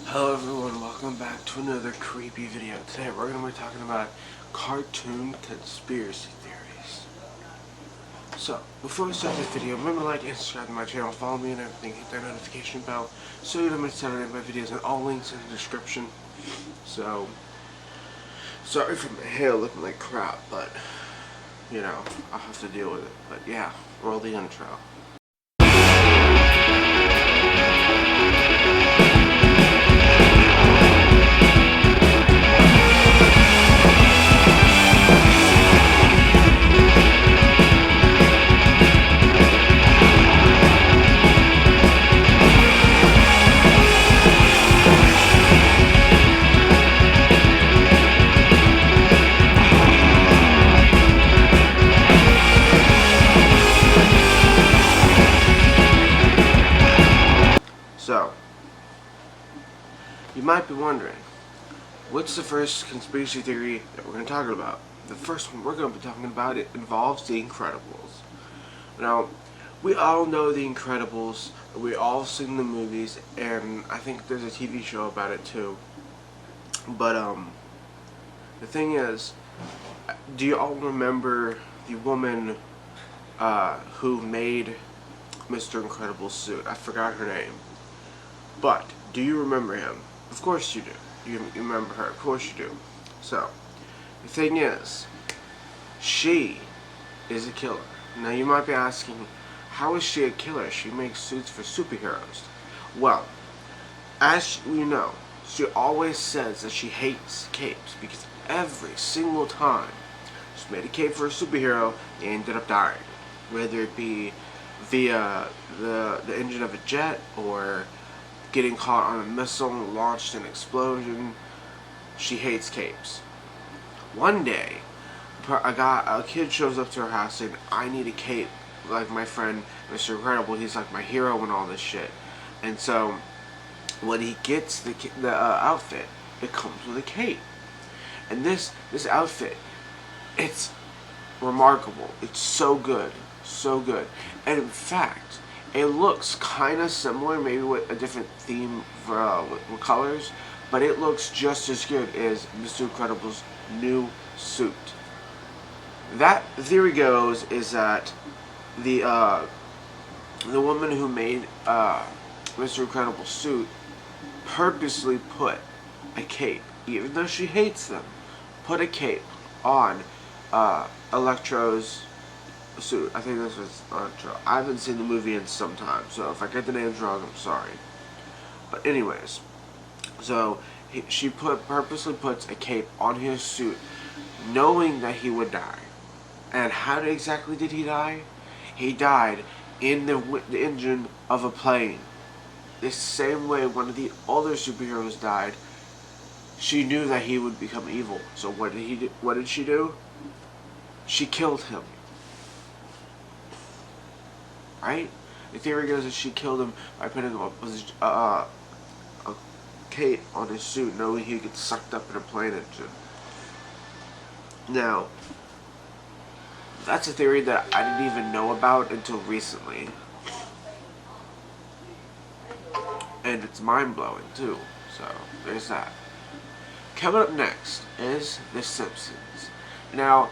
Hello everyone, welcome back to another creepy video. Today we're going to be talking about cartoon conspiracy theories. So, before we start this video, remember to like and subscribe to my channel, follow me and everything, hit that notification bell so you don't miss out on any of my videos, and all links in the description. So, sorry for my hair looking like crap, but, you know, I'll have to deal with it. But yeah, roll the intro. So, you might be wondering, what's the first conspiracy theory that we're going to talk about? The first one we're going to be talking about, it involves The Incredibles. Now, we all know The Incredibles, we all seen the movies, and I think there's a TV show about it too. But, the thing is, do you all remember the woman who made Mr. Incredible's suit? I forgot her name. But, do you remember him? Of course you do. You remember her. Of course you do. So, the thing is, she is a killer. Now you might be asking, how is she a killer? She makes suits for superheroes. Well, as you know, she always says that she hates capes because every single time she made a cape for a superhero, they ended up dying. Whether it be via the engine of a jet or getting caught on a missile launched an explosion. She hates capes. One day, a kid shows up to her house saying, I need a cape like my friend Mr. Incredible. He's like my hero and all this shit. And so when he gets the outfit, it comes with a cape. And this outfit, it's remarkable. It's so good. So good. And in fact, it looks kind of similar, maybe with a different theme for, with colors, but it looks just as good as Mr. Incredible's new suit. That theory goes is that the woman who made Mr. Incredible's suit purposely put a cape, even though she hates them, put a cape on Electro's suit. I think this was Electro. I haven't seen the movie in some time, so if I get the names wrong, I'm sorry. But anyways, so she purposely puts a cape on his suit, knowing that he would die. And how exactly did he die? He died in the engine of a plane. The same way one of the other superheroes died. She knew that he would become evil. So what did she do? She killed him. Right? The theory goes that she killed him by putting a cape on his suit, knowing he'd get sucked up in a plane engine. Now, that's a theory that I didn't even know about until recently. And it's mind-blowing, too. So, there's that. Coming up next is The Simpsons. Now,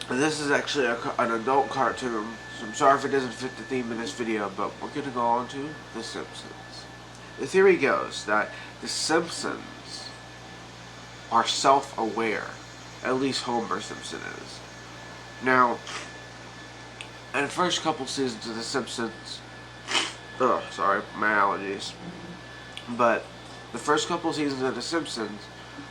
this is actually an adult cartoon, so I'm sorry if it doesn't fit the theme of this video, but we're going to go on to The Simpsons. The theory goes that The Simpsons are self-aware. At least Homer Simpson is. Now, in the first couple seasons of The Simpsons, sorry, my allergies, but the first couple seasons of The Simpsons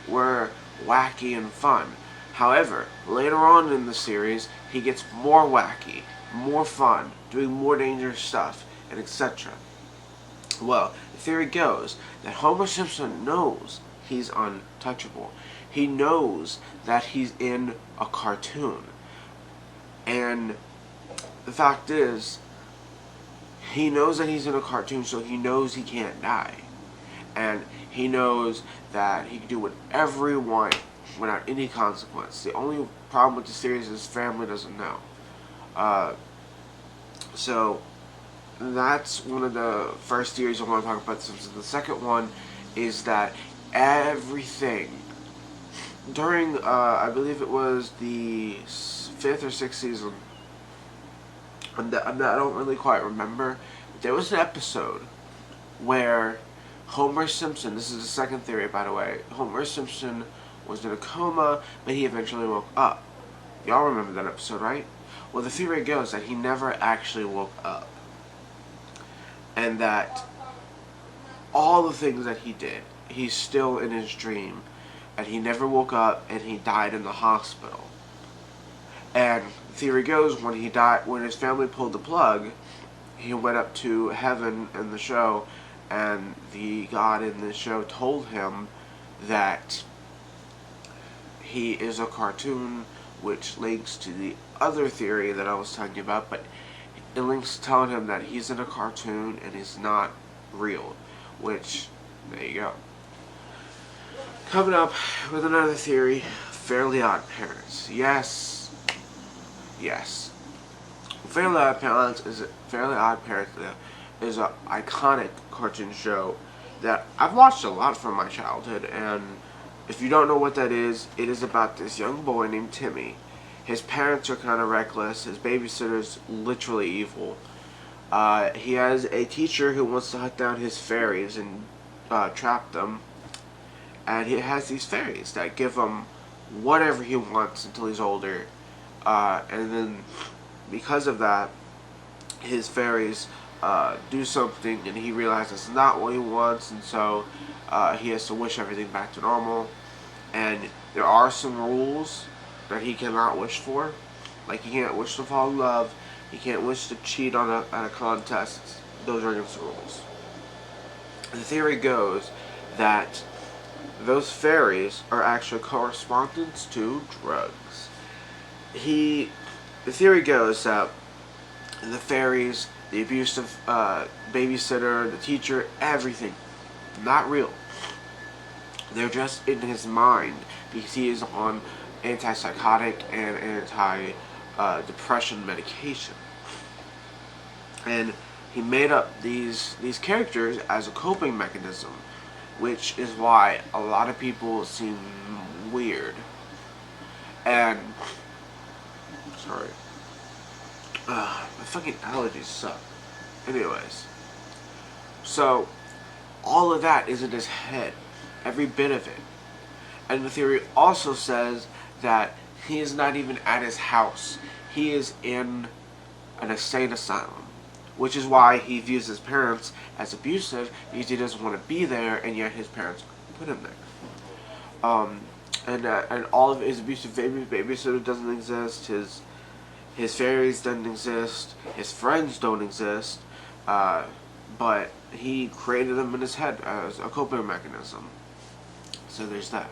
were wacky and fun. However, later on in the series, he gets more wacky, more fun, doing more dangerous stuff, and etc. Well, the theory goes that Homer Simpson knows he's untouchable. He knows that he's in a cartoon. And the fact is, he knows that he's in a cartoon, so he knows he can't die. And he knows that he can do whatever he wants without any consequence. The only problem with the series is his family doesn't know. So that's one of the first theories I want to talk about. The second one is that everything during, I believe it was the fifth or sixth season, I don't really quite remember, but there was an episode where Homer Simpson, this is the second theory by the way, Homer Simpson was in a coma, but he eventually woke up. Y'all remember that episode, right? Well, the theory goes that he never actually woke up. And that all the things that he did, he's still in his dream. And he never woke up, and he died in the hospital. And the theory goes, when he died, when his family pulled the plug, he went up to heaven in the show, and the God in the show told him that he is a cartoon, which links to the other theory that I was telling you about, but it links to telling him that he's in a cartoon and he's not real, which, there you go. Coming up with another theory, Fairly Odd Parents. Yes. Fairly Odd Parents is an iconic cartoon show that I've watched a lot from my childhood, and if you don't know what that is, it is about this young boy named Timmy. His parents are kind of reckless. His babysitter's literally evil. He has a teacher who wants to hunt down his fairies and trap them. And he has these fairies that give him whatever he wants until he's older. And then because of that, his fairies do something and he realizes it's not what he wants, and so he has to wish everything back to normal. And there are some rules that he cannot wish for. Like, he can't wish to fall in love, he can't wish to cheat on at a contest. Those are against the rules. The theory goes that those fairies are actually correspondents to drugs. The theory goes that the fairies, the abusive babysitter, the teacher, everything, not real. They're just in his mind because he is on antipsychotic and anti-depression medication. And he made up these characters as a coping mechanism, which is why a lot of people seem weird. And sorry, my fucking allergies suck. Anyways, so all of that is in his head, every bit of it. And the theory also says that he is not even at his house. He is in an insane asylum, which is why he views his parents as abusive, because he doesn't want to be there, and yet his parents put him there. And all of his abusive babysitter doesn't exist. His fairies doesn't exist. His friends don't exist. But he created them in his head as a coping mechanism. So there's that.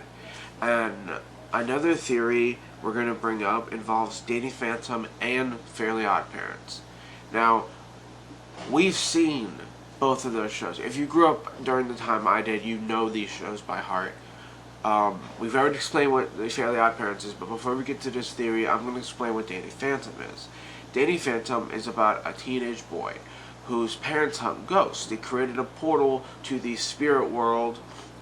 And another theory we're going to bring up involves Danny Phantom and Fairly Odd Parents. Now, we've seen both of those shows. If you grew up during the time I did, you know these shows by heart. We've already explained what the Fairly Odd Parents is, but before we get to this theory, I'm going to explain what Danny Phantom is. Danny Phantom is about a teenage boy whose parents hunt ghosts. They created a portal to the spirit world,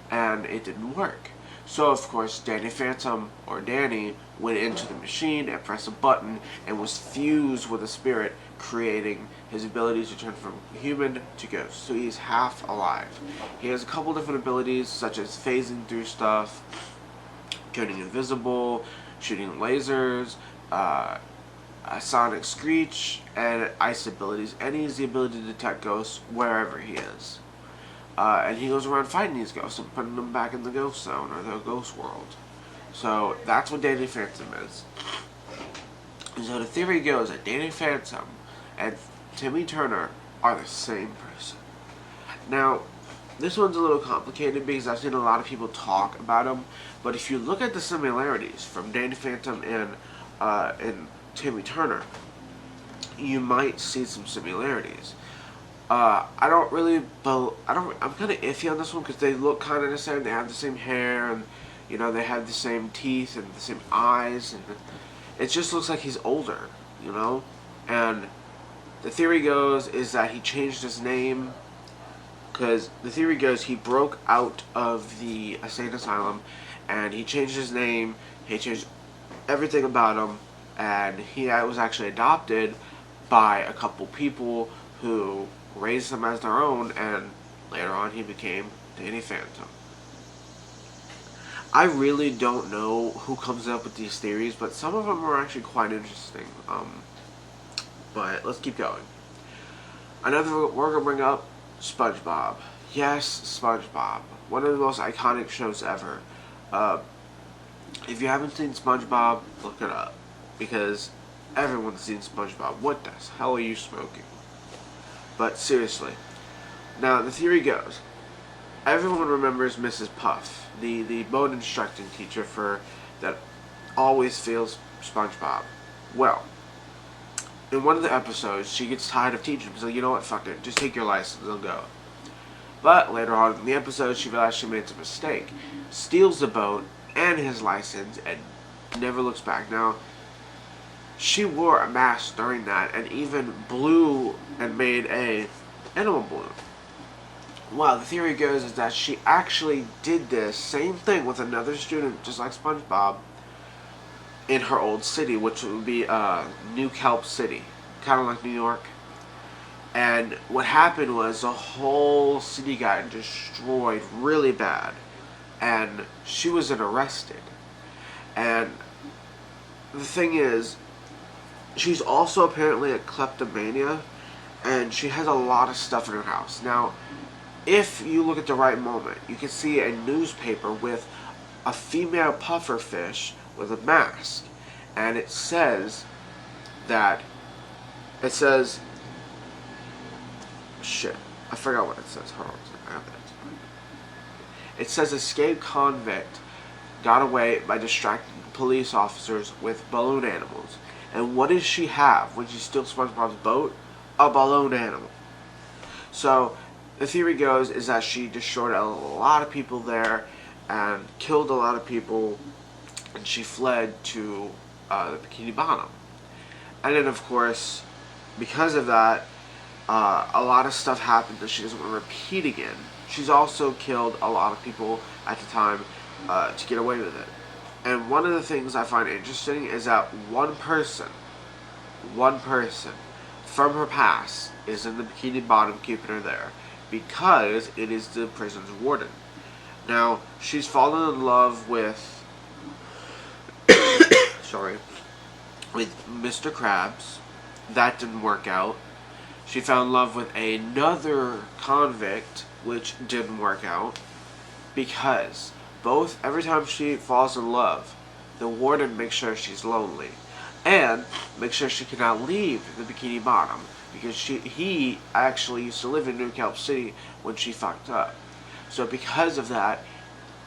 and it didn't work. So, of course, Danny Phantom, or Danny, went into the machine and pressed a button and was fused with a spirit, creating his ability to turn from human to ghost. So he's half alive. He has a couple different abilities, such as phasing through stuff, turning invisible, shooting lasers, a sonic screech, and ice abilities. And he has the ability to detect ghosts wherever he is. And he goes around fighting these ghosts and putting them back in the ghost zone, or the ghost world. So that's what Danny Phantom is. And so the theory goes that Danny Phantom and Timmy Turner are the same person. Now, this one's a little complicated because I've seen a lot of people talk about them, but if you look at the similarities from Danny Phantom and Timmy Turner, you might see some similarities. I'm kind of iffy on this one because they look kind of the same. They have the same hair, and you know, they have the same teeth and the same eyes, and it just looks like he's older, you know. And The theory goes is that he changed his name because the theory goes he broke out of the insane asylum and he changed his name. He changed everything about him, and he was actually adopted by a couple people who raised him as their own, and later on he became Danny Phantom. I really don't know who comes up with these theories, but some of them are actually quite interesting. But let's keep going. Another we're gonna bring up SpongeBob. Yes, SpongeBob, one of the most iconic shows ever. If you haven't seen SpongeBob, look it up, because everyone's seen SpongeBob. What the hell are you smoking? But seriously, now the theory goes, everyone remembers Mrs. Puff, the boat instructing teacher that always fails SpongeBob. Well, in one of the episodes, she gets tired of teaching. She's like, you know what, fuck it, just take your license and go. But later on in the episode, she realized she made a mistake, steals the boat and his license, and never looks back. Now, she wore a mask during that, and even blew and made a animal balloon. Well, the theory goes is that she actually did this same thing with another student, just like SpongeBob, in her old city, which would be New Kelp City, kind of like New York. And what happened was the whole city got destroyed really bad, and she was then arrested. And the thing is, she's also apparently a kleptomania, and she has a lot of stuff in her house. Now, if you look at the right moment, you can see a newspaper with a female pufferfish with a mask, and it says shit, I forgot what it says. Hold on a second. I have that. It says escaped convict got away by distracting police officers with balloon animals. And what does she have when she steals SpongeBob's boat? A balloon animal. So the theory goes is that she destroyed a lot of people there and killed a lot of people, and she fled to the Bikini Bottom. And then, of course, because of that, a lot of stuff happened that she doesn't want to repeat again. She's also killed a lot of people at the time to get away with it. And one of the things I find interesting is that one person from her past is in the Bikini Bottom keeping her there because it is the prison's warden. Now, she's fallen in love with with Mr. Krabs. That didn't work out. She fell in love with another convict, which didn't work out, because every time she falls in love, the warden makes sure she's lonely, and makes sure she cannot leave the Bikini Bottom, because he actually used to live in New Kelp City when she fucked up. So because of that,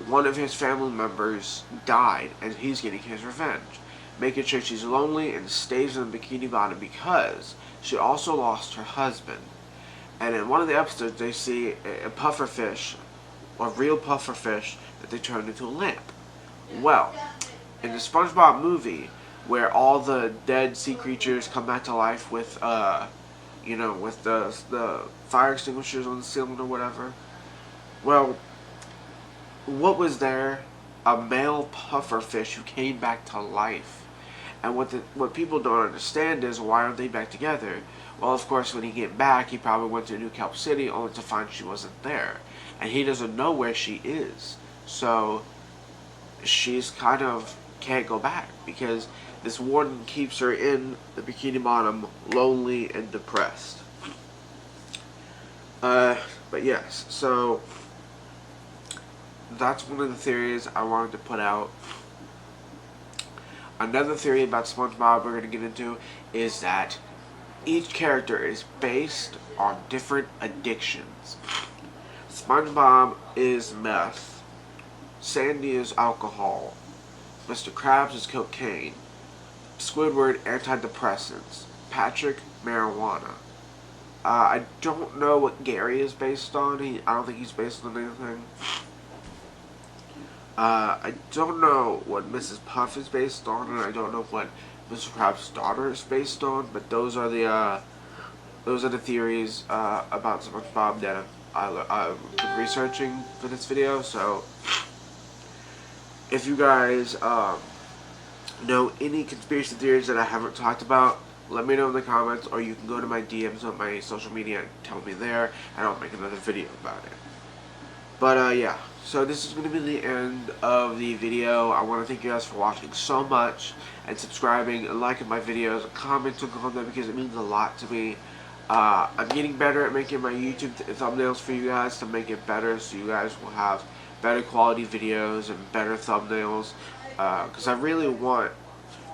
one of his family members died, and he's getting his revenge, making sure she's lonely and stays in the Bikini Bottom because she also lost her husband. And in one of the episodes, they see a pufferfish, a real pufferfish, that they turned into a lamp. Well, in the SpongeBob movie, where all the dead sea creatures come back to life with, with the fire extinguishers on the ceiling or whatever, well, what was there? A male pufferfish who came back to life. And what people don't understand is, why aren't they back together? Well, of course, when he came back, he probably went to New Kelp City only to find she wasn't there. And he doesn't know where she is. So, she's kind of can't go back, because this warden keeps her in the Bikini Bottom lonely and depressed. But yes, so that's one of the theories I wanted to put out. Another theory about SpongeBob we're going to get into is that each character is based on different addictions. SpongeBob is meth, Sandy is alcohol, Mr. Krabs is cocaine, Squidward antidepressants, Patrick marijuana. I don't know what Gary is based on. I don't think he's based on anything. I don't know what Mrs. Puff is based on, and I don't know what Mr. Krabs' daughter is based on, but those are the those are the theories about SpongeBob that I've been researching for this video. So if you guys know any conspiracy theories that I haven't talked about, let me know in the comments, or you can go to my DMs on my social media and tell me there, and I'll make another video about it. But yeah, so this is going to be the end of the video. I want to thank you guys for watching so much, and subscribing, and liking my videos, and commenting on them, because it means a lot to me. I'm getting better at making my YouTube thumbnails for you guys to make it better, so you guys will have better quality videos and better thumbnails, because I really want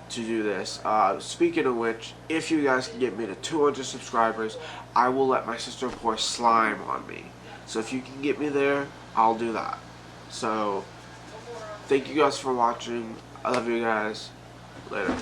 to do this. Speaking of which, if you guys can get me to 200 subscribers, I will let my sister pour slime on me. So if you can get me there, I'll do that. So thank you guys for watching. I love you guys. Later.